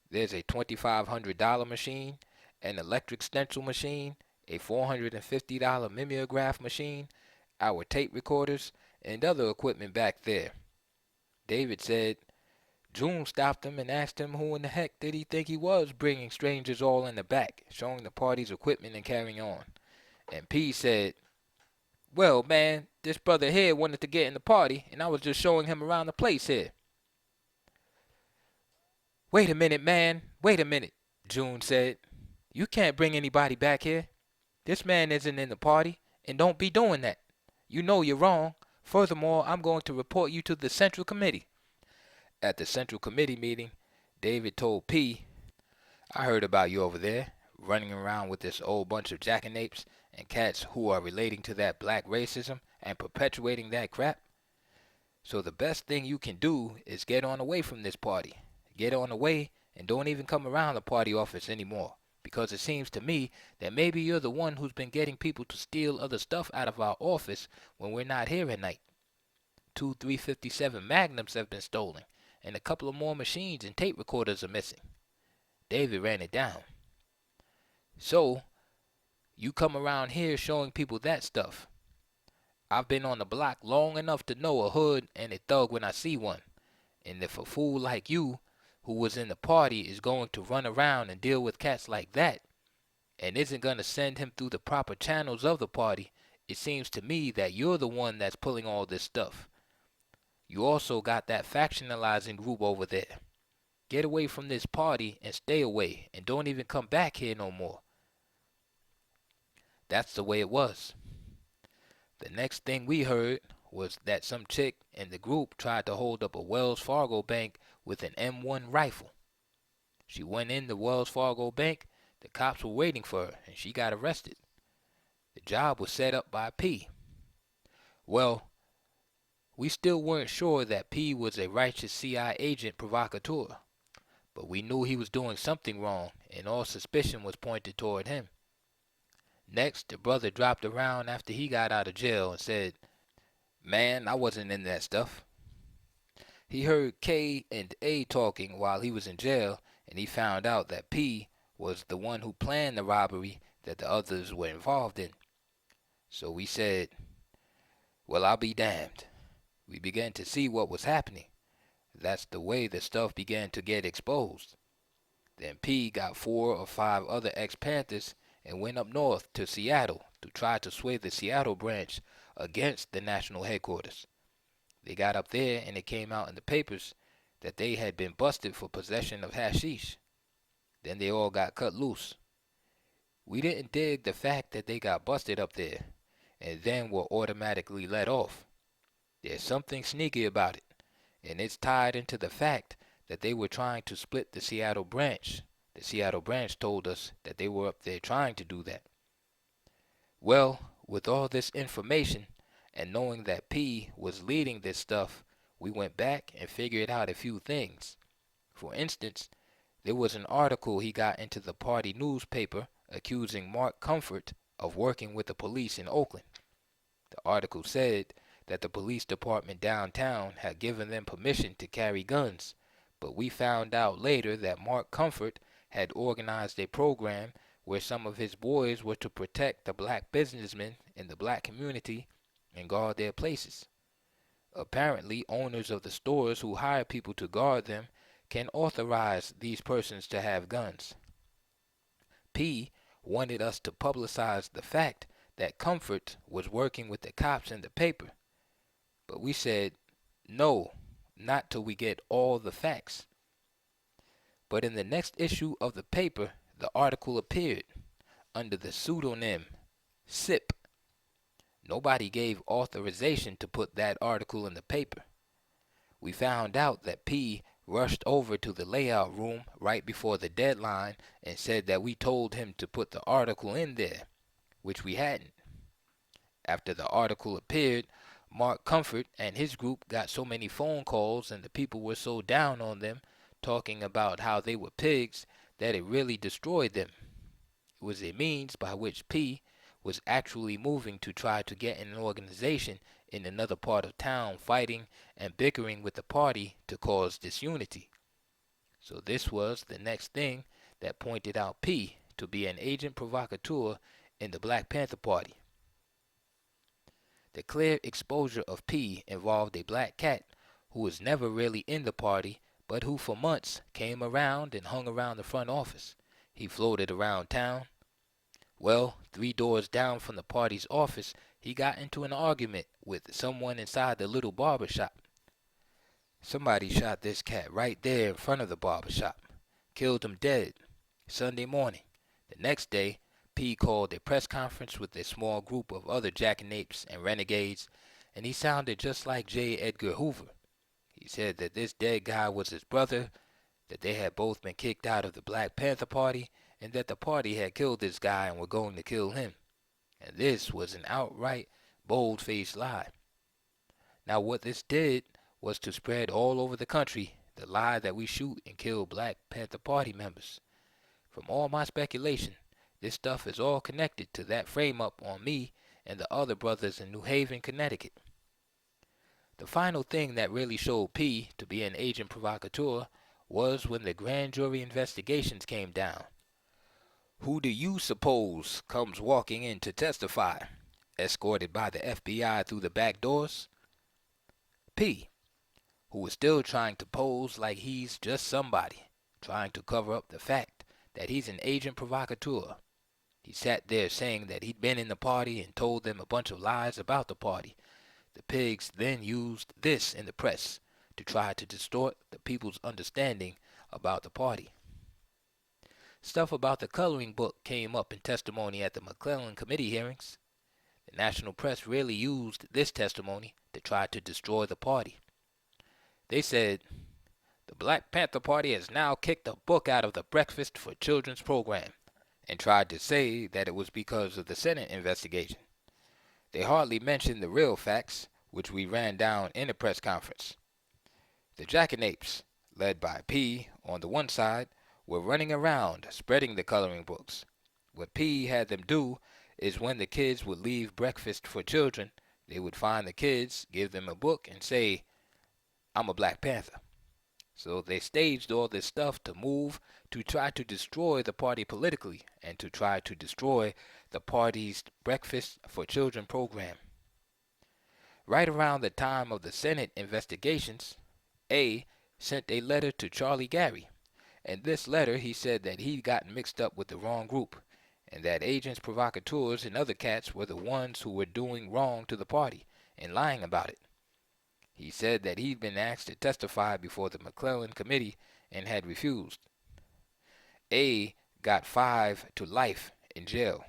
S1: There's a $2,500 machine, an electric stencil machine, a $450 mimeograph machine, our tape recorders, and other equipment back there." David said June stopped him and asked him who in the heck did he think he was, bringing strangers all in the back, showing the party's equipment and carrying on. And P said, "Well, man, this brother here wanted to get in the party, and I was just showing him around the place here." "Wait a minute, man, wait a minute," June said. "You can't bring anybody back here. This man isn't in the party, and don't be doing that. You know you're wrong. Furthermore, I'm going to report you to the Central Committee." At the Central Committee meeting, David told P, "I heard about you over there, running around with this old bunch of jackanapes and cats who are relating to that black racism and perpetuating that crap. So the best thing you can do is get on away from this party. Get on away and don't even come around the party office anymore, because it seems to me that maybe you're the one who's been getting people to steal other stuff out of our office when we're not here at night. 2 357 Magnums have been stolen, and a couple of more machines and tape recorders are missing." David ran it down. "So, you come around here showing people that stuff. I've been on the block long enough to know a hood and a thug when I see one. And if a fool like you, who was in the party, is going to run around and deal with cats like that, and isn't going to send him through the proper channels of the party, it seems to me that you're the one that's pulling all this stuff. You also got that factionalizing group over there. Get away from this party and stay away, and don't even come back here no more." That's the way it was. The next thing we heard was that some chick in the group tried to hold up a Wells Fargo bank with an M1 rifle. She went in the Wells Fargo bank, the cops were waiting for her, and she got arrested. The job was set up by P. Well, we still weren't sure that P was a righteous CI agent provocateur, but we knew he was doing something wrong, and all suspicion was pointed toward him. Next, the brother dropped around after he got out of jail and said, "Man, I wasn't in that stuff." He heard K and A talking while he was in jail, and he found out that P was the one who planned the robbery that the others were involved in. So we said, "Well, I'll be damned." We began to see what was happening. That's the way the stuff began to get exposed. Then P got 4 or 5 other ex-Panthers and went up north to Seattle to try to sway the Seattle branch against the national headquarters. They got up there and it came out in the papers that they had been busted for possession of hashish. Then they all got cut loose. We didn't dig the fact that they got busted up there and then were automatically let off. There's something sneaky about it, and it's tied into the fact that they were trying to split the Seattle branch. The Seattle branch told us that they were up there trying to do that. Well, with all this information, and knowing that P was leading this stuff, we went back and figured out a few things. For instance, there was an article he got into the party newspaper accusing Mark Comfort of working with the police in Oakland. The article said that the police department downtown had given them permission to carry guns, but we found out later that Mark Comfort had organized a program where some of his boys were to protect the black businessmen in the black community and guard their places. Apparently, owners of the stores who hire people to guard them can authorize these persons to have guns. P wanted us to publicize the fact that Comfort was working with the cops in the paper, but we said, no, not till we get all the facts. But in the next issue of the paper, the article appeared under the pseudonym SIP. Nobody gave authorization to put that article in the paper. we found out that P rushed over to the layout room right before the deadline and said that we told him to put the article in there, which we hadn't. After the article appeared, Mark Comfort and his group got so many phone calls and the people were so down on them, talking about how they were pigs, that it really destroyed them. It was a means by which P was actually moving to try to get an organization in another part of town fighting and bickering with the party to cause disunity. So this was the next thing that pointed out P to be an agent provocateur in the Black Panther Party. The clear exposure of P involved a black cat who was never really in the party, but who for months came around and hung around the front office. He floated around town. Well, 3 doors down from the party's office, he got into an argument with someone inside the little barber shop. Somebody shot this cat right there in front of the barber shop. Killed him dead. Sunday morning. The next day, P called a press conference with a small group of other jackanapes and renegades, and he sounded just like J. Edgar Hoover. He said that this dead guy was his brother, that they had both been kicked out of the Black Panther Party, and that the party had killed this guy and were going to kill him. And this was an outright, bold-faced lie. Now what this did was to spread all over the country the lie that we shoot and kill Black Panther Party members. From all my speculation, this stuff is all connected to that frame-up on me and the other brothers in New Haven, Connecticut. The final thing that really showed P to be an agent provocateur was when the grand jury investigations came down. Who do you suppose comes walking in to testify, escorted by the FBI through the back doors? P, who was still trying to pose like he's just somebody, trying to cover up the fact that he's an agent provocateur. He sat there saying that he'd been in the party and told them a bunch of lies about the party. The pigs then used this in the press to try to distort the people's understanding about the party. Stuff about the coloring book came up in testimony at the McClellan Committee hearings. The national press really used this testimony to try to destroy the party. They said, the Black Panther Party has now kicked the book out of the Breakfast for Children's program, and tried to say that it was because of the Senate investigation. They hardly mentioned the real facts, which we ran down in a press conference. The jackanapes, led by P on the one side, were running around spreading the coloring books. What P had them do is when the kids would leave Breakfast for Children, they would find the kids, give them a book, and say, I'm a Black Panther. So they staged all this stuff to move to try to destroy the party politically and to try to destroy the party's Breakfast for Children program. Right around the time of the Senate investigations, A sent a letter to Charlie Gary. In this letter, he said that he'd gotten mixed up with the wrong group, and that agents provocateurs and other cats were the ones who were doing wrong to the party and lying about it. He said that he'd been asked to testify before the McClellan Committee and had refused. A got 5 to life in jail.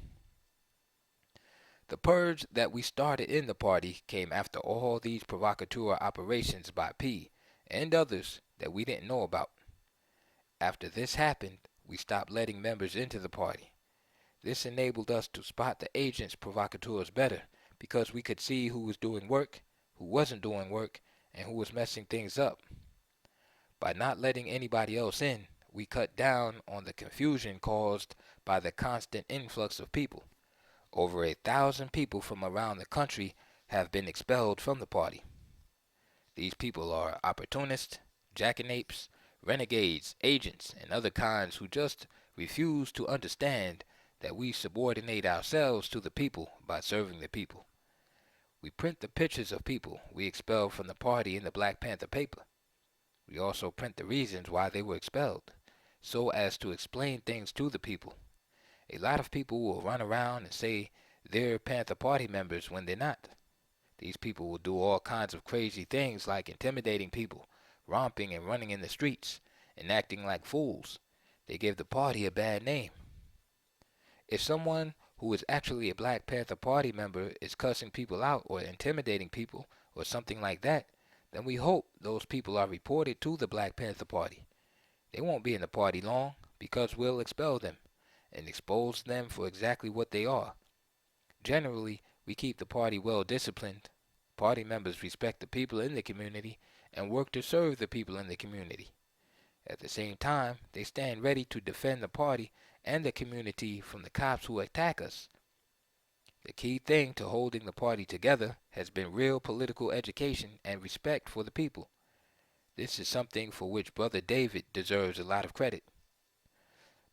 S1: The purge that we started in the party came after all these provocateur operations by P and others that we didn't know about. After this happened, we stopped letting members into the party. This enabled us to spot the agents provocateurs better because we could see who was doing work, who wasn't doing work, and who was messing things up. By not letting anybody else in, we cut down on the confusion caused by the constant influx of people. Over 1,000 people from around the country have been expelled from the party. These people are opportunists, jackanapes, renegades, agents, and other kinds who just refuse to understand that we subordinate ourselves to the people by serving the people. We print the pictures of people we expelled from the party in the Black Panther paper. We also print the reasons why they were expelled, so as to explain things to the people. A lot of people will run around and say they're Panther Party members when they're not. These people will do all kinds of crazy things like intimidating people, romping and running in the streets, and acting like fools. They give the party a bad name. If someone who is actually a Black Panther Party member is cussing people out or intimidating people or something like that, then we hope those people are reported to the Black Panther Party. They won't be in the party long because we'll expel them and expose them for exactly what they are. Generally, we keep the party well disciplined. Party members respect the people in the community and work to serve the people in the community. At the same time, they stand ready to defend the party and the community from the cops who attack us. The key thing to holding the party together has been real political education and respect for the people. This is something for which Brother David deserves a lot of credit.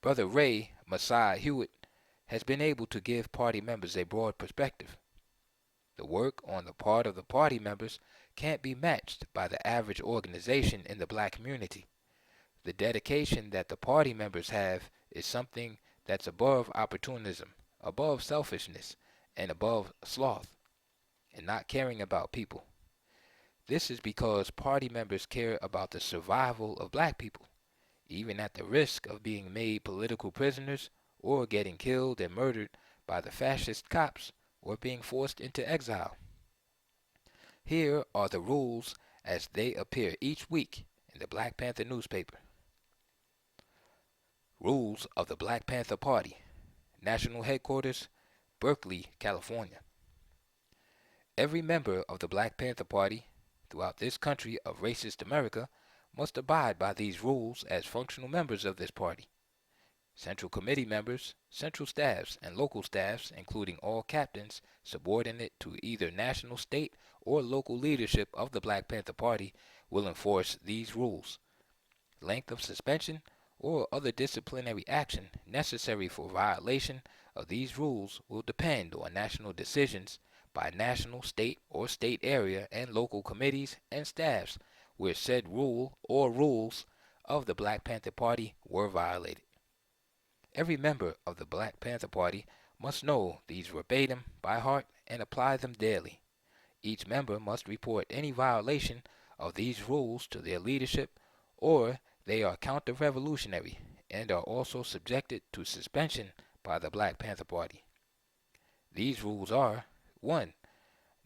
S1: Brother Ray Messiah Hewitt has been able to give party members a broad perspective. The work on the part of the party members can't be matched by the average organization in the black community. The dedication that the party members have is something that's above opportunism, above selfishness, and above sloth, and not caring about people. This is because party members care about the survival of black people, even at the risk of being made political prisoners or getting killed and murdered by the fascist cops or being forced into exile. Here are the rules as they appear each week in the Black Panther newspaper. Rules of the Black Panther Party. National Headquarters, Berkeley, California. Every member of the Black Panther Party throughout this country of racist America must abide by these rules as functional members of this party. Central Committee members, central staffs, and local staffs, including all captains subordinate to either national, state, or local leadership of the Black Panther Party, will enforce these rules. Length of suspension or other disciplinary action necessary for violation of these rules will depend on national decisions by national, state, or state area and local committees and staffs where said rule or rules of the Black Panther Party were violated. Every member of the Black Panther Party must know these verbatim by heart and apply them daily. Each member must report any violation of these rules to their leadership, or they are counter-revolutionary and are also subjected to suspension by the Black Panther Party. These rules are: 1.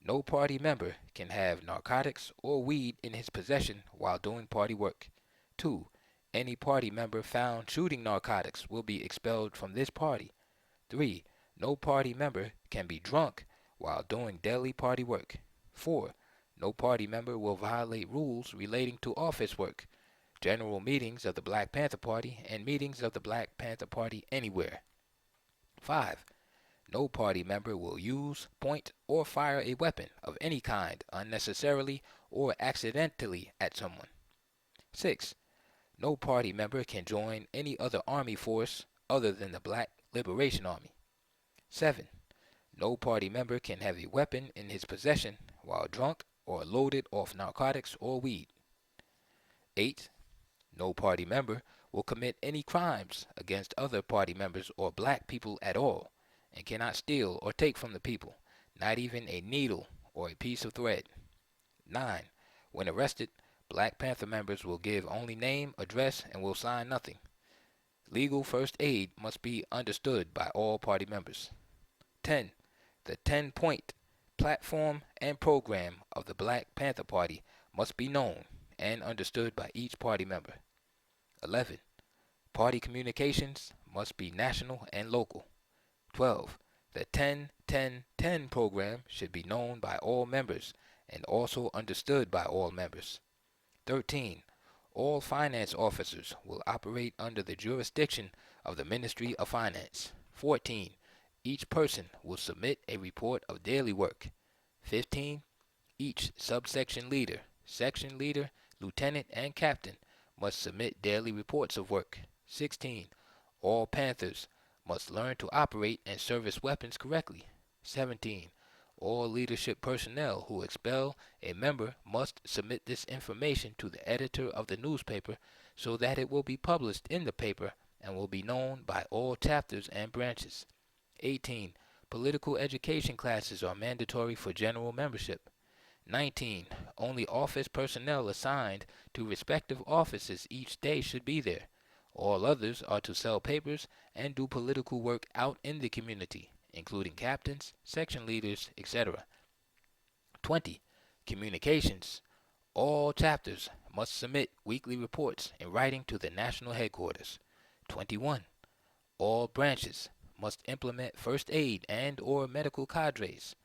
S1: No party member can have narcotics or weed in his possession while doing party work. 2. Any party member found shooting narcotics will be expelled from this party. 3. No party member can be drunk while doing daily party work. 4. No party member will violate rules relating to office work, general meetings of the Black Panther Party, and meetings of the Black Panther Party anywhere. 5. No party member will use, point, or fire a weapon of any kind unnecessarily or accidentally at someone. 6. No party member can join any other army force other than the Black Liberation Army. 7. No party member can have a weapon in his possession while drunk or loaded off narcotics or weed. 8. No party member will commit any crimes against other party members or black people at all, and cannot steal or take from the people, not even a needle or a piece of thread. 9. When arrested, Black Panther members will give only name, address, and will sign nothing. Legal first aid must be understood by all party members. 10. The 10-point platform and program of the Black Panther Party must be known and understood by each party member. 11. Party communications must be national and local. 12. The 10-10-10 program should be known by all members and also understood by all members. 13. All finance officers will operate under the jurisdiction of the Ministry of Finance. 14. Each person will submit a report of daily work. 15. Each subsection leader, section leader, lieutenant, and captain must submit daily reports of work. 16. All Panthers must learn to operate and service weapons correctly. 17. All leadership personnel who expel a member must submit this information to the editor of the newspaper so that it will be published in the paper and will be known by all chapters and branches. 18. Political education classes are mandatory for general membership. 19. Only office personnel assigned to respective offices each day should be there. All others are to sell papers and do political work out in the community, including captains, section leaders, etc. 20. Communications. All chapters must submit weekly reports in writing to the national headquarters. 21. All branches must implement first aid and or medical cadres.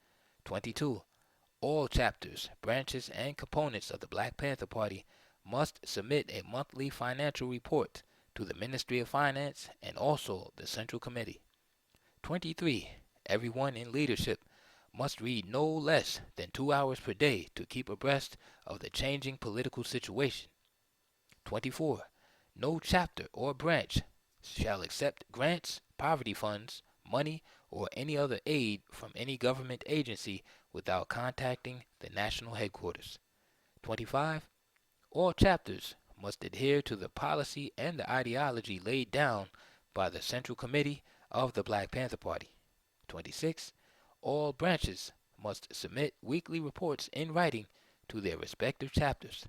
S1: 22. All chapters, branches, and components of the Black Panther Party must submit a monthly financial report to the Ministry of Finance and also the Central Committee. 23. Everyone in leadership must read no less than 2 hours per day to keep abreast of the changing political situation. 24. No chapter or branch shall accept grants, poverty funds, money, or any other aid from any government agency without contacting the national headquarters. 25. All chapters must adhere to the policy and the ideology laid down by the Central Committee of the Black Panther Party. 26. All branches must submit weekly reports in writing to their respective chapters.